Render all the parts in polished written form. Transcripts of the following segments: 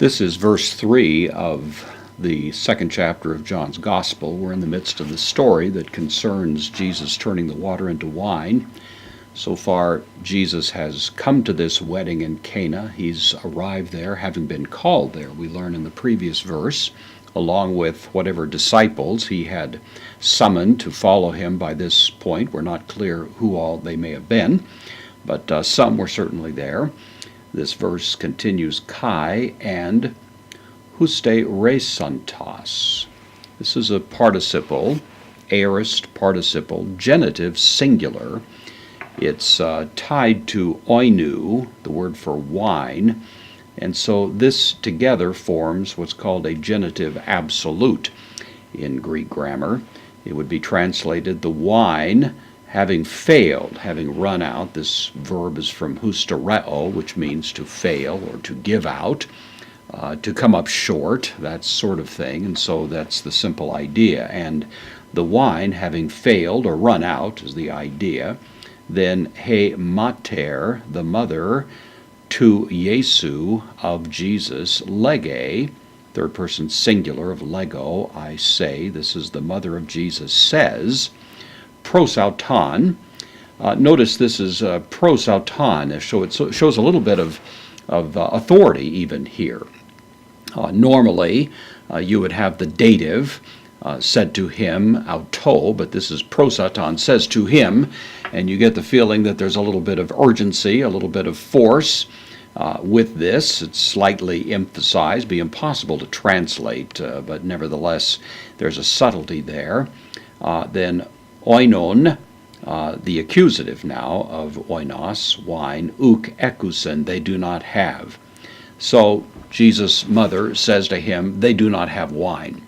This is verse 3 of the second chapter of John's Gospel. We're in the midst of the story that concerns Jesus turning the water into wine. So far, Jesus has come to this wedding in Cana. He's arrived there, having been called there, we learn in the previous verse, along with whatever disciples he had summoned to follow him by this point. We're not clear who all they may have been, but some were certainly there. This verse continues, Kai and huste resantos. This is a participle, aorist participle, genitive singular. It's tied to oinu, the word for wine, and so this together forms what's called a genitive absolute in Greek grammar. It would be translated the wine having failed, having run out. This verb is from hustereo, which means to fail or to give out, to come up short, that sort of thing. And so that's the simple idea. And the wine having failed or run out is the idea. Then he mater, the mother, to Jesu, of Jesus, lege, third person singular of lego, I say, this is the mother of Jesus, says, prosauton. Notice this is prosauton, so it shows a little bit of authority even here. Normally, you would have the dative said to him, auto, but this is prosauton, says to him, and you get the feeling that there's a little bit of urgency, a little bit of force with this. It's slightly emphasized, be impossible to translate, but nevertheless, there's a subtlety there. Then oinon, the accusative now of oinos, wine, uk ekusen, they do not have. So Jesus' mother says to him, they do not have wine.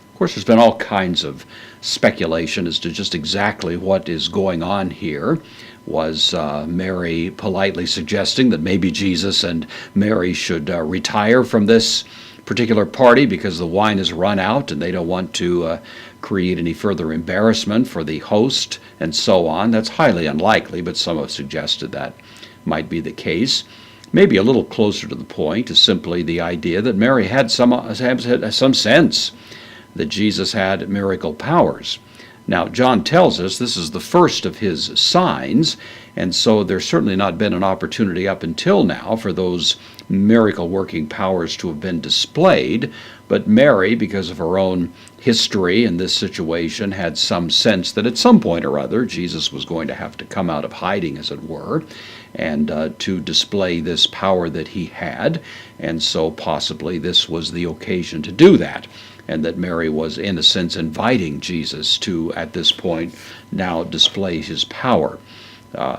Of course, there's been all kinds of speculation as to just exactly what is going on here. Was Mary politely suggesting that maybe Jesus and Mary should retire from this particular party because the wine has run out and they don't want to create any further embarrassment for the host and so on? That's highly unlikely, but some have suggested that might be the case. Maybe a little closer to the point is simply the idea that Mary had some sense that Jesus had miracle powers. Now, John tells us this is the first of his signs, and so there's certainly not been an opportunity up until now for those miracle-working powers to have been displayed, but Mary, because of her own history in this situation, had some sense that at some point or other Jesus was going to have to come out of hiding, as it were, and to display this power that he had, and so possibly this was the occasion to do that, and that Mary was, in a sense, inviting Jesus to, at this point, now display his power.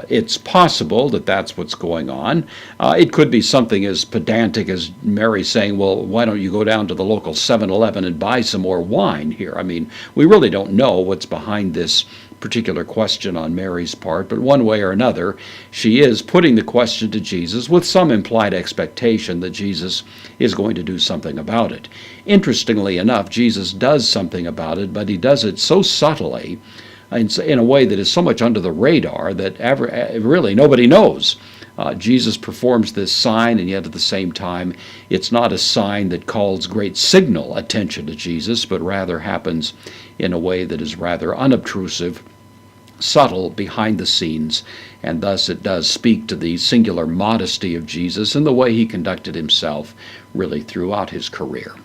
It's possible that that's what's going on. It could be something as pedantic as Mary saying, well, why don't you go down to the local 7-Eleven and buy some more wine here? I mean, we really don't know what's behind this particular question on Mary's part, but one way or another, she is putting the question to Jesus with some implied expectation that Jesus is going to do something about it. Interestingly enough, Jesus does something about it, but he does it so subtly, in a way that is so much under the radar that really nobody knows. Jesus performs this sign, and yet at the same time, it's not a sign that calls great signal attention to Jesus, but rather happens in a way that is rather unobtrusive, subtle, behind the scenes, and thus it does speak to the singular modesty of Jesus and the way he conducted himself really throughout his career.